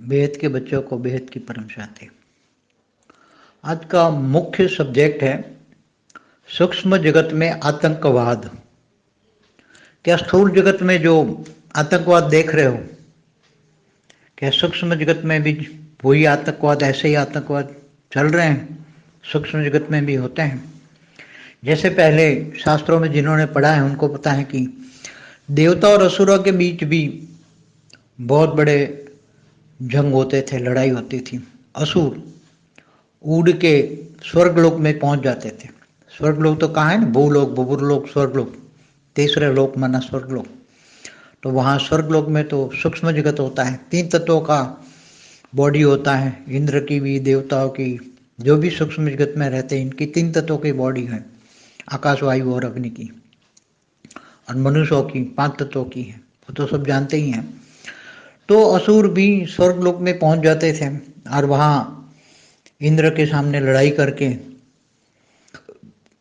बेहद के बच्चों को बेहद की परम शांति। आज का मुख्य सब्जेक्ट है सूक्ष्म जगत में आतंकवाद। क्या स्थूल जगत में जो आतंकवाद देख रहे हो, क्या सूक्ष्म जगत में भी वही आतंकवाद, ऐसे ही आतंकवाद चल रहे हैं? सूक्ष्म जगत में भी होते हैं। जैसे पहले शास्त्रों में जिन्होंने पढ़ा है उनको पता है कि देवता और असुरों के बीच भी बहुत बड़े जंग होते थे, लड़ाई होती थी। असुर उड़ के स्वर्गलोक में पहुंच जाते थे। स्वर्गलोक तो कहाँ है ना, भूलोक, बुबुरलोक, स्वर्गलोक, तीसरे लोक माना स्वर्गलोक। तो वहाँ स्वर्गलोक में तो सूक्ष्म जगत होता है, 3 तत्वों का बॉडी होता है। इंद्र की भी, देवताओं की, जो भी सूक्ष्म जगत में रहते हैं, इनकी 3 तत्वों की बॉडी है, आकाश, वायु और अग्नि की। और मनुष्यों की 5 तत्वों की है, वो तो सब जानते ही हैं। तो असुर भी स्वर्गलोक में पहुंच जाते थे और वहाँ इंद्र के सामने लड़ाई करके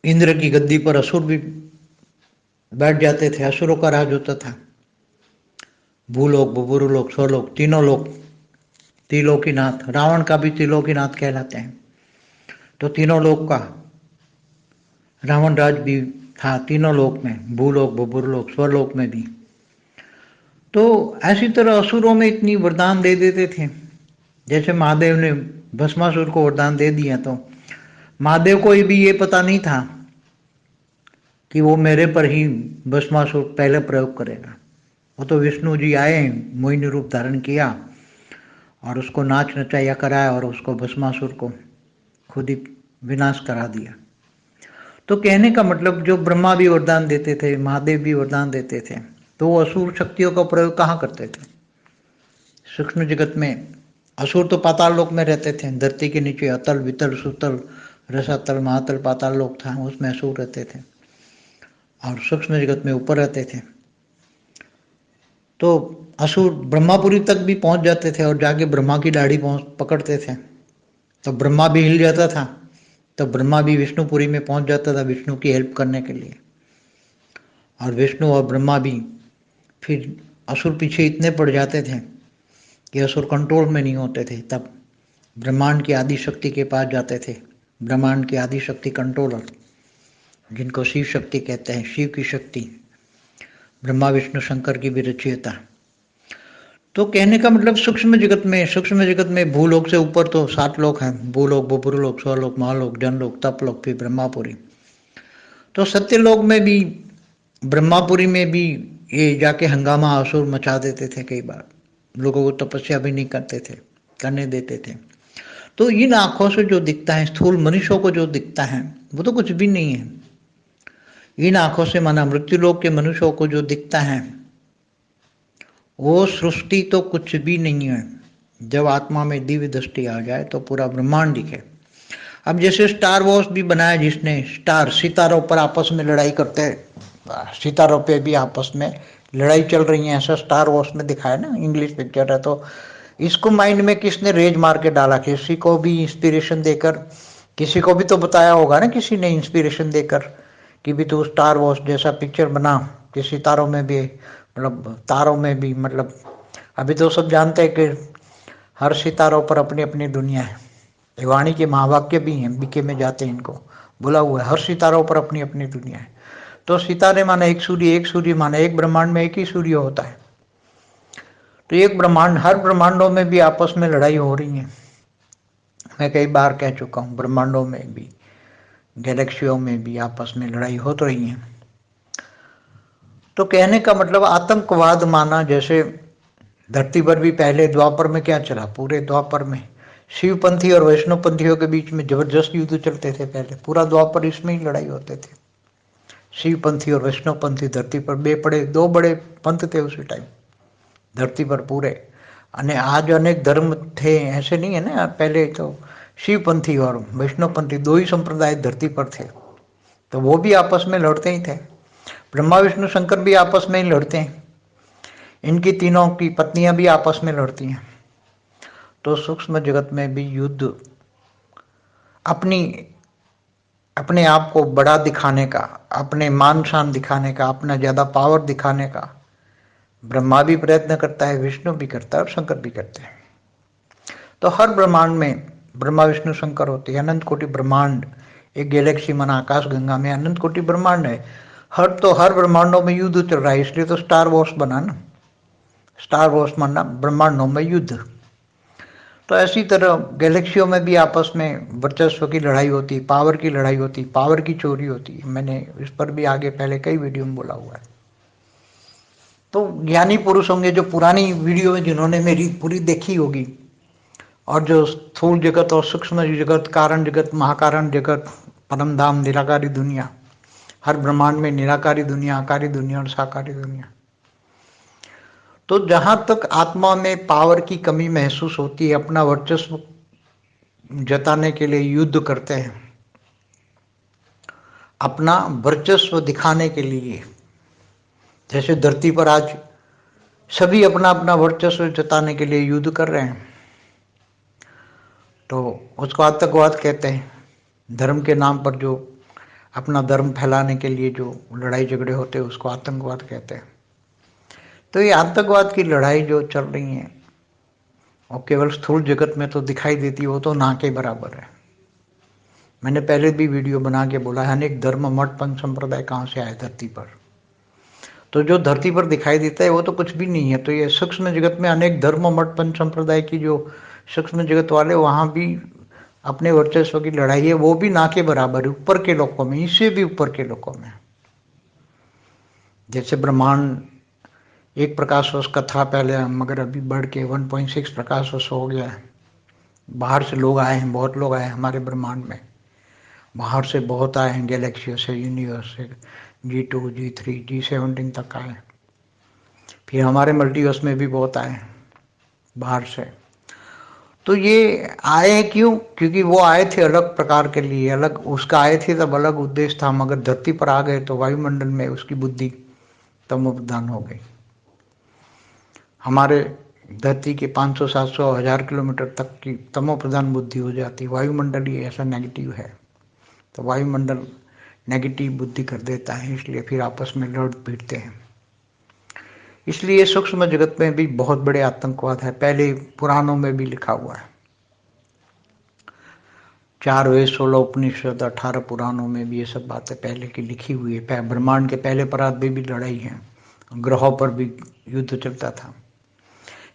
इंद्र की गद्दी पर असुर भी बैठ जाते थे। असुरों का राज होता था। भूलोक, बुबुरुलोक, स्वलोक, तीनों लोक, त्रिलोकीनाथ। रावण का भी त्रिलोकीनाथ कहलाते हैं। तो तीनों लोक का रावण राज भी था, तीनों लोक में, भूलोक, बुबुरुलोक, स्वलोक में भी। तो ऐसी तरह असुरों में इतनी वरदान दे देते थे। जैसे महादेव ने भस्मासुर को वरदान दे दिया, तो महादेव को भी ये पता नहीं था कि वो मेरे पर ही भस्मासुर पहले प्रयोग करेगा। वो तो विष्णु जी आए, मोहिनी रूप धारण किया और उसको नाच नचाया कराया और उसको भस्मासुर को खुद ही विनाश करा दिया। तो कहने का मतलब, जो ब्रह्मा भी वरदान देते थे, महादेव भी वरदान देते थे, तो वो असुर शक्तियों का प्रयोग कहाँ करते थे? सूक्ष्म जगत में। असुर तो पाताल लोक में रहते थे, धरती के नीचे अतल, वितल, सुतल, रसातल, महातल, पाताल लोक था, उसमें असुर रहते थे। और सूक्ष्म जगत में ऊपर रहते थे। तो असुर ब्रह्मापुरी तक भी पहुंच जाते थे और जाके ब्रह्मा की दाढ़ी पकड़ते थे। तो ब्रह्मा भी हिल जाता था, तो ब्रह्मा भी विष्णुपुरी में पहुंच जाता था विष्णु की हेल्प करने के लिए। और विष्णु और ब्रह्मा भी फिर असुर पीछे इतने पड़ जाते थे कि असुर कंट्रोल में नहीं होते थे। तब ब्रह्मांड की आदि शक्ति के पास जाते थे। ब्रह्मांड की आदि शक्ति कंट्रोलर, जिनको शिव शक्ति कहते हैं, शिव की शक्ति, ब्रह्मा विष्णु शंकर की भी रचयिता। तो कहने का मतलब, सूक्ष्म जगत में भूलोक से ऊपर तो 7 लोक हैं, भूलोक, बुबुरुलोक, स्वलोक, महालोक, जनलोक, तपलोक, फिर ब्रह्मापुरी। तो सत्यलोक में भी, ब्रह्मापुरी में भी ये जाके हंगामा असुर मचा देते थे। कई बार लोगों को तपस्या भी नहीं करने देते थे। तो इन आंखों से जो दिखता है, स्थूल मनुष्यों को जो दिखता है, वो तो कुछ भी नहीं है। इन आंखों से माना मृत्युलोक के मनुष्यों को जो दिखता है, वो सृष्टि तो कुछ भी नहीं है। जब आत्मा में दिव्य दृष्टि आ जाए तो पूरा ब्रह्मांड दिखे। अब जैसे स्टार वॉर्स भी बनाया जिसने, स्टार, सितारों पर आपस में लड़ाई करते हैं, सितारों पे भी आपस में लड़ाई चल रही है, ऐसा स्टार वॉर्स में दिखाया ना, इंग्लिश पिक्चर है। तो इसको माइंड में किसने रेज मार के डाला? किसी को भी इंस्पिरेशन देकर, किसी को भी तो बताया होगा ना, किसी ने इंस्पिरेशन देकर कि भी तू स्टार वॉर्स जैसा पिक्चर बना, कि सितारों में भी, मतलब तारों में भी, मतलब अभी तो सब जानते हैं कि हर सितारों पर अपनी अपनी दुनिया है। वाणी के महावाक्य भी हैं, बीके में जाते हैं, इनको बोला हुआ है, हर सितारों पर अपनी अपनी दुनिया है। तो सितारे माने एक सूर्य माने एक ब्रह्मांड में एक ही सूर्य होता है। तो एक ब्रह्मांड, हर ब्रह्मांडों में भी आपस में लड़ाई हो रही है। मैं कई बार कह चुका हूँ, ब्रह्मांडों में भी, गैलेक्सियों में भी आपस में लड़ाई हो तो रही है। तो कहने का मतलब, आतंकवाद माना, जैसे धरती पर भी पहले द्वापर में क्या चला, पूरे द्वापर में शिवपंथी और वैष्णवपंथियों के बीच में जबरदस्त युद्ध चलते थे। पहले पूरा द्वापर इसमें ही लड़ाई होते थे, शिवपंथी और वैष्णवपंथी। धरती पर दो बड़े पंथ थे उसी टाइम धरती पर पूरे। आज अनेक धर्म थे, ऐसे नहीं है ना। पहले तो शिवपंथी और वैष्णवपंथी 2 ही संप्रदाय धरती पर थे, तो वो भी आपस में लड़ते ही थे। ब्रह्मा विष्णु शंकर भी आपस में ही लड़ते हैं, इनकी तीनों की पत्नियां भी आपस में लड़ती हैं। तो सूक्ष्म जगत में भी युद्ध, अपने आप को बड़ा दिखाने का, अपने मान शान दिखाने का, अपना ज्यादा पावर दिखाने का ब्रह्मा भी प्रयत्न करता है, विष्णु भी करता है और शंकर भी करते हैं। तो हर ब्रह्मांड में ब्रह्मा विष्णु शंकर होते हैं, अनंत कोटि ब्रह्मांड, एक गैलेक्सी माना आकाश गंगा में अनंत कोटि ब्रह्मांड है। हर ब्रह्मांडों में युद्ध चल रहा है, इसलिए तो स्टार वॉर्स बना ना, स्टार वॉर्स माना ब्रह्मांडों में युद्ध। तो ऐसी तरह गैलेक्सियों में भी आपस में वर्चस्व की लड़ाई होती, पावर की लड़ाई होती, पावर की चोरी होती। मैंने इस पर भी आगे पहले कई वीडियो में बोला हुआ है। तो ज्ञानी पुरुष होंगे जो पुरानी वीडियो में जिन्होंने मेरी पूरी देखी होगी, और जो स्थूल जगत और सूक्ष्म जगत, कारण जगत, महाकारण जगत, परम धाम, निराकारी दुनिया, हर ब्रह्मांड में निराकारी दुनिया, आकारी दुनिया और साकारी दुनिया। तो जहां तक आत्मा में पावर की कमी महसूस होती है, अपना वर्चस्व जताने के लिए युद्ध करते हैं, अपना वर्चस्व दिखाने के लिए। जैसे धरती पर आज सभी अपना अपना वर्चस्व जताने के लिए युद्ध कर रहे हैं, तो उसको आतंकवाद कहते हैं। धर्म के नाम पर जो अपना धर्म फैलाने के लिए जो लड़ाई झगड़े होते हैं उसको आतंकवाद कहते हैं। तो ये आतंकवाद की लड़ाई जो चल रही है और केवल स्थूल जगत में तो दिखाई देती है, वो तो ना के बराबर है। मैंने पहले भी वीडियो बना के बोला है, अनेक धर्म मठ पंथ संप्रदाय कहाँ से आए धरती पर। तो जो धरती पर दिखाई देता है वो तो कुछ भी नहीं है। तो ये सूक्ष्म जगत में अनेक धर्म मठ पंथ संप्रदाय की जो सूक्ष्म जगत वाले, वहां भी अपने वर्चस्व की लड़ाई है, वो भी ना के बराबर है, ऊपर के लोकों में, इससे भी ऊपर के लोकों में। जैसे ब्रह्मांड एक प्रकाश वर्ष का था पहले, मगर अभी बढ़ के 1.6 प्रकाश वर्ष हो गया है। बाहर से लोग आए हैं, बहुत लोग आए हैं हमारे ब्रह्मांड में, बाहर से बहुत आए हैं, गैलेक्सी से, यूनिवर्स से, G2 G3 G17 तक आए। फिर हमारे मल्टीवर्स में भी बहुत आए हैं बाहर से। तो ये आए हैं क्यों? क्योंकि वो आए थे अलग प्रकार के लिए, अलग उसका आए थे तब अलग उद्देश्य था, मगर धरती पर आ गए तो वायुमंडल में उसकी बुद्धि तमोप्रधान हो गई। हमारे धरती के 500 700 1000 किलोमीटर तक की तमोप्रधान बुद्धि हो जाती है। वायुमंडल ही ऐसा नेगेटिव है, तो वायुमंडल नेगेटिव बुद्धि कर देता है, इसलिए फिर आपस में लड़ भिड़ते हैं। इसलिए सूक्ष्म जगत में भी बहुत बड़े आतंकवाद है, पहले पुराणों में भी लिखा हुआ है। 4 वेद 16 उपनिषद 18 पुराणों में भी ये सब बातें पहले की लिखी हुई है। ब्रह्मांड के पहले परात में भी लड़ाई है, ग्रहों पर भी युद्ध चलता था।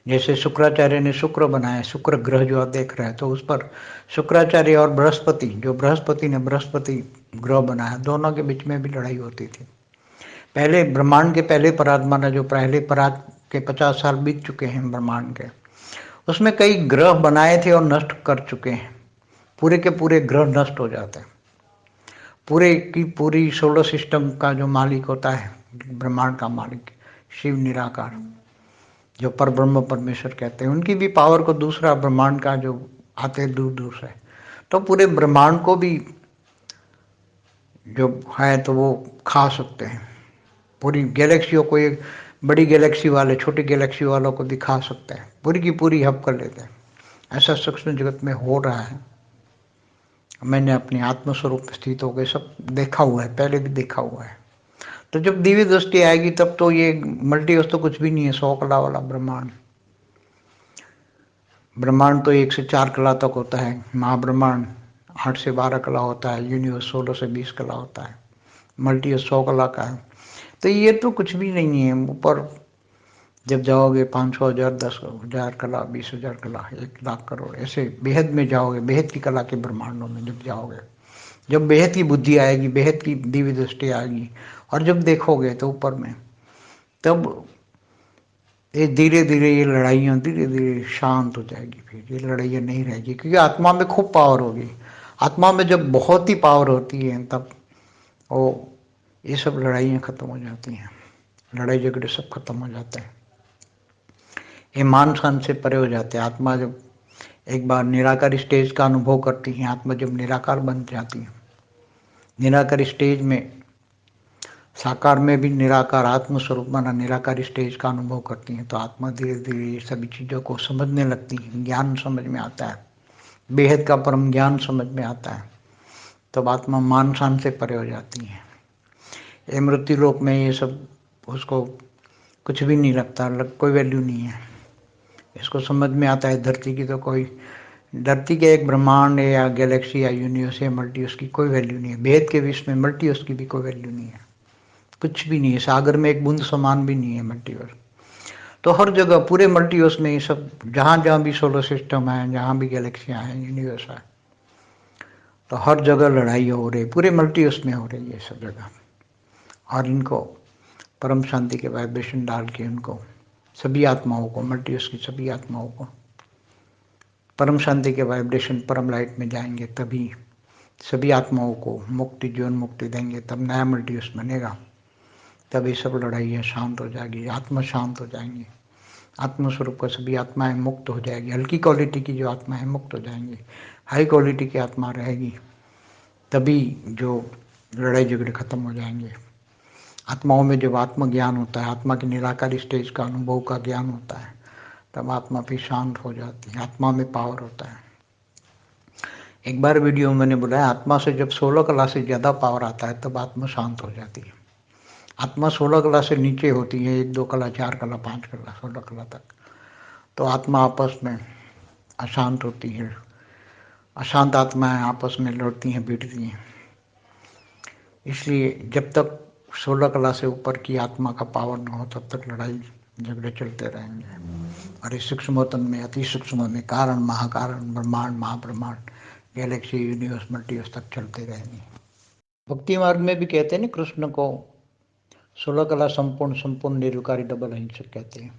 जैसे शुक्राचार्य ने शुक्र बनाया, शुक्र ग्रह जो आप देख रहे हैं, तो उस पर शुक्राचार्य और बृहस्पति, जो बृहस्पति ने बृहस्पति ग्रह बनाया, दोनों के बीच में भी लड़ाई होती थी। पहले ब्रह्मांड के पहले परात माना, जो पहले परात के 50 साल बीत चुके हैं ब्रह्मांड के, उसमें कई ग्रह बनाए थे और नष्ट कर चुके हैं। पूरे के पूरे ग्रह नष्ट हो जाते हैं। पूरे की पूरी सोलर सिस्टम का जो मालिक होता है, ब्रह्मांड का मालिक शिव निराकार, जो पर ब्रह्म परमेश्वर कहते हैं, उनकी भी पावर को दूसरा ब्रह्मांड का जो आते हैं दूर दूर से, तो पूरे ब्रह्मांड को भी जो है तो वो खा सकते हैं। पूरी गैलेक्सियों को, एक बड़ी गैलेक्सी वाले छोटी गैलेक्सी वालों को भी खा सकते हैं, पूरी की पूरी हब कर लेते हैं। ऐसा सूक्ष्म जगत में हो रहा है। मैंने अपने आत्मस्वरूप स्थित होकर सब देखा हुआ है, पहले भी देखा हुआ है। तो जब दिव्य दृष्टि आएगी तब तो ये मल्टीवर्स तो कुछ भी नहीं है, 100 कला वाला ब्रह्मांड। ब्रह्मांड तो 1 से 4 कला तक होता है, महाब्रह्मांड 8 से 12 कला होता है, यूनिवर्स 16 से 20 कला होता है, मल्टीवर्स 100 कला का है। तो ये तो कुछ भी नहीं है। ऊपर जब जाओगे 500 1000 10,000 कला, 20,000 कला, 1 लाख करोड़, ऐसे बेहद में जाओगे, बेहद की कला के ब्रह्मांडों में जब जाओगे, जब बेहद की बुद्धि आएगी, बेहद की दिव्य दृष्टि आएगी, और जब देखोगे तो ऊपर में, तब ये धीरे धीरे ये लड़ाइयाँ धीरे धीरे शांत हो जाएगी। फिर ये लड़ाइयाँ नहीं रहेगी, क्योंकि आत्मा में खूब पावर होगी। आत्मा में जब बहुत ही पावर होती है तब वो ये सब लड़ाइयाँ खत्म हो जाती हैं, लड़ाई झगड़े सब खत्म हो जाते हैं, ये मान शान से परे हो जाते हैं। आत्मा जब एक बार निराकार स्टेज का अनुभव करती है, आत्मा जब निराकार बन जाती है, निराकार स्टेज में, साकार में भी निराकार आत्म स्वरूप माना निराकार स्टेज का अनुभव करती हैं, तो आत्मा धीरे धीरे सभी चीज़ों को समझने लगती है, ज्ञान समझ में आता है, बेहद का परम ज्ञान समझ में आता है, तब आत्मा मान शान से परे हो जाती है। ये मृत्यु लोक में ये सब उसको कुछ भी नहीं लगता, कोई वैल्यू नहीं है। इसको समझ में आता है धरती की तो कोई, धरती के एक ब्रह्मांड है या गैलेक्सी या यूनिवर्स या मल्टीवर्स की कोई वैल्यू नहीं है। भेद के विश्व में मल्टीवर्स की भी कोई वैल्यू नहीं है, कुछ भी नहीं है। सागर में एक बूंद समान भी नहीं है मल्टीवर्स। तो हर जगह पूरे मल्टीवर्स में ये सब, जहाँ जहाँ भी सोलर सिस्टम है, जहाँ भी गैलेक्सियाँ हैं, यूनिवर्स है, तो हर जगह लड़ाई हो रही, पूरे मल्टीवर्स में हो रही है सब जगह। और इनको परम शांति के वाइब्रेशन डाल के उनको, सभी आत्माओं को, मल्टीवर्स की सभी आत्माओं को परम शांति के वाइब्रेशन, परम लाइट में जाएंगे, तभी सभी आत्माओं को मुक्ति, जीवन मुक्ति देंगे, तब नया मल्टीवर्स बनेगा। तब ये सब लड़ाइयाँ शांत हो जाएगी, आत्मा शांत हो जाएंगी, आत्मस्वरूप का सभी आत्माएं मुक्त हो जाएगी। हल्की क्वालिटी की जो आत्मा है मुक्त हो जाएंगी, हाई क्वालिटी की आत्मा रहेगी, तभी जो लड़ाई झगड़े खत्म हो जाएंगे। आत्माओं में जब आत्मज्ञान होता है, आत्मा की निराकारी स्टेज का अनुभव का ज्ञान होता है, तब आत्मा भी शांत हो जाती है, आत्मा में पावर होता है। एक बार वीडियो में मैंने बोला, आत्मा से जब 16 कला से ज़्यादा पावर आता है तब आत्मा शांत हो जाती है। आत्मा 16 कला से नीचे होती है, 1 2 कला, 4 कला, 5 कला, 16 कला तक, तो आत्मा आपस में अशांत होती है। अशांत आत्माएं आपस में लड़ती हैं, भिड़ती हैं। इसलिए जब तक 16 कला से ऊपर की आत्मा का पावर न हो, तब तक लड़ाई झगड़े चलते रहेंगे। और इस सूक्ष्मतन में, अति सूक्ष्म में, कारण, महाकारण, ब्रह्मांड, महाब्रह्मांड, गैलेक्सी, यूनिवर्स, मल्टीवर्स तक चलते रहेंगे। भक्ति मार्ग में भी कहते हैं ना, कृष्ण को 16 कला संपूर्ण, संपूर्ण निरुकारी डबल अहिंसक कहते हैं।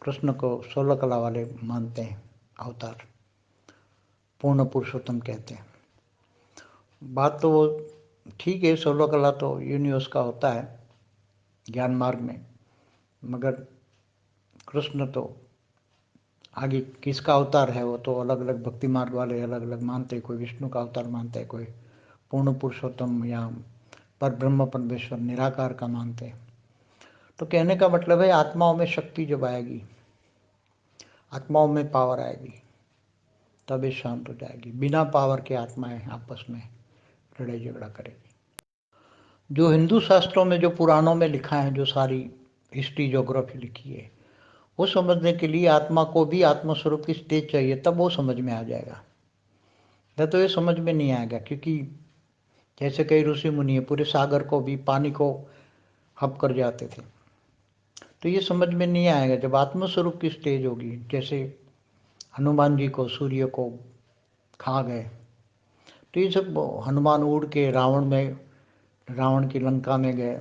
कृष्ण को 16 कला वाले मानते हैं अवतार, पूर्ण पुरुषोत्तम कहते हैं। बात तो वो ठीक है, 16 कला तो यूनिवर्स का होता है ज्ञान मार्ग में, मगर कृष्ण तो आगे किसका अवतार है वो तो अलग अलग भक्ति मार्ग वाले अलग अलग मानते हैं। कोई विष्णु का अवतार मानते हैं, कोई पूर्ण पुरुषोत्तम या पर ब्रह्म परमेश्वर निराकार का मानते हैं। तो कहने का मतलब है, आत्माओं में शक्ति जब आएगी, आत्माओं में पावर आएगी, तब ये शांत हो जाएगी। बिना पावर के आत्माएं आपस में लड़ाई झगड़ा करेगी। जो हिंदू शास्त्रों में, जो पुराणों में लिखा है, जो सारी हिस्ट्री ज्योग्राफी लिखी है, वो समझने के लिए आत्मा को भी आत्मस्वरूप की स्टेज चाहिए, तब वो समझ में आ जाएगा। नहीं तो ये समझ में नहीं आएगा, क्योंकि जैसे कई ऋषि मुनि पूरे सागर को भी, पानी को हप कर जाते थे, तो ये समझ में नहीं आएगा। जब आत्मस्वरूप की स्टेज होगी, जैसे हनुमान जी को सूर्य को खा गए, तो ये सब हनुमान उड़ के रावण की लंका में गए,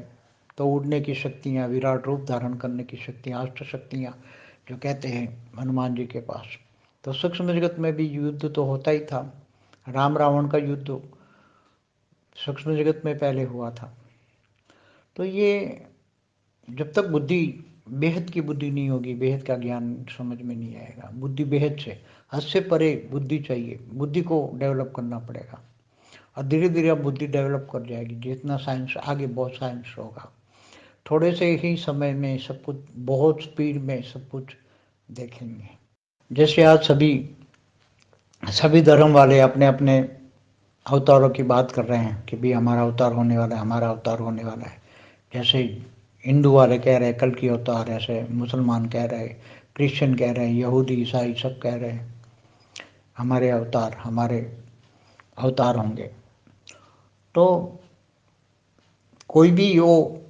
तो उड़ने की शक्तियाँ, विराट रूप धारण करने की शक्तियाँ, अष्ट शक्तियाँ जो कहते हैं हनुमान जी के पास। तो सूक्ष्म जगत में भी युद्ध तो होता ही था। राम रावण का युद्ध सूक्ष्म जगत में पहले हुआ था। तो ये जब तक बुद्धि, बेहद की बुद्धि नहीं होगी, बेहद का ज्ञान समझ में नहीं आएगा। बुद्धि बेहद से, हद से परे बुद्धि चाहिए, बुद्धि को डेवलप करना पड़ेगा। और धीरे धीरे अब बुद्धि डेवलप कर जाएगी, जितना साइंस आगे, बहुत साइंस होगा, थोड़े से ही समय में सब कुछ, बहुत स्पीड में सब कुछ देखेंगे। जैसे आज सभी धर्म वाले अपने अपने अवतारों की बात कर रहे हैं कि भी हमारा अवतार होने वाला है, हमारा अवतार होने वाला है। जैसे हिंदू वाले कह रहे हैं कल की अवतार, ऐसे मुसलमान कह रहे हैं, क्रिश्चियन कह रहे हैं, यहूदी ईसाई सब कह रहे हैं हमारे अवतार होंगे। तो कोई भी वो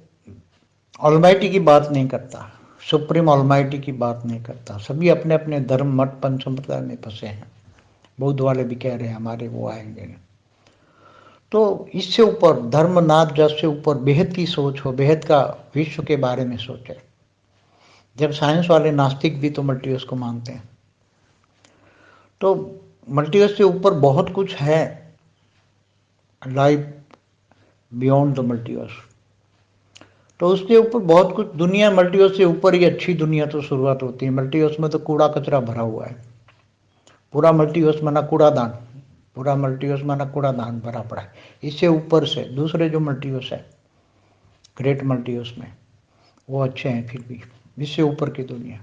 ऑलमाइटी की बात नहीं करता, सुप्रीम ऑलमाइटी की बात नहीं करता। सभी अपने अपने धर्म, मठ, पंथ संप्रदाय में फंसे हैं। बौद्ध वाले भी कह रहे हैं हमारे वो आएंगे। तो इससे ऊपर, धर्म, नाथ, जात से ऊपर बेहद की सोच हो, बेहद का विश्व के बारे में सोचे। जब साइंस वाले नास्तिक भी तो मल्टीवर्स को मानते हैं, तो मल्टीवर्स से ऊपर बहुत कुछ है, लाइफ बियॉन्ड द मल्टीवर्स। तो उसके ऊपर बहुत कुछ दुनिया, मल्टीवर्स से ऊपर ही अच्छी दुनिया तो शुरुआत होती है। मल्टीवर्स में तो कूड़ा कचरा भरा हुआ है। पूरा मल्टीवर्स माना कूड़ादान, पूरा मल्टीवर्स माना कूड़ादान भरा पड़ा है। इससे ऊपर से दूसरे जो मल्टीवर्स है, ग्रेट मल्टीवर्स में, वो अच्छे हैं फिर भी। इससे ऊपर की दुनिया,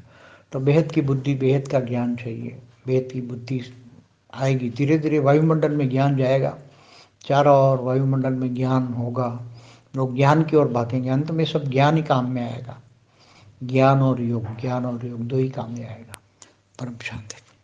तो बेहद की बुद्धि, बेहद का ज्ञान चाहिए। बेहद की बुद्धि आएगी, धीरे धीरे वायुमंडल में ज्ञान जाएगा, चारों ओर वायुमंडल में ज्ञान होगा, लोग ज्ञान की ओर भागेंगे। अंत में सब ज्ञान ही काम में आएगा। ज्ञान और योग, ज्ञान और योग दो ही काम में आएगा। परम शांति।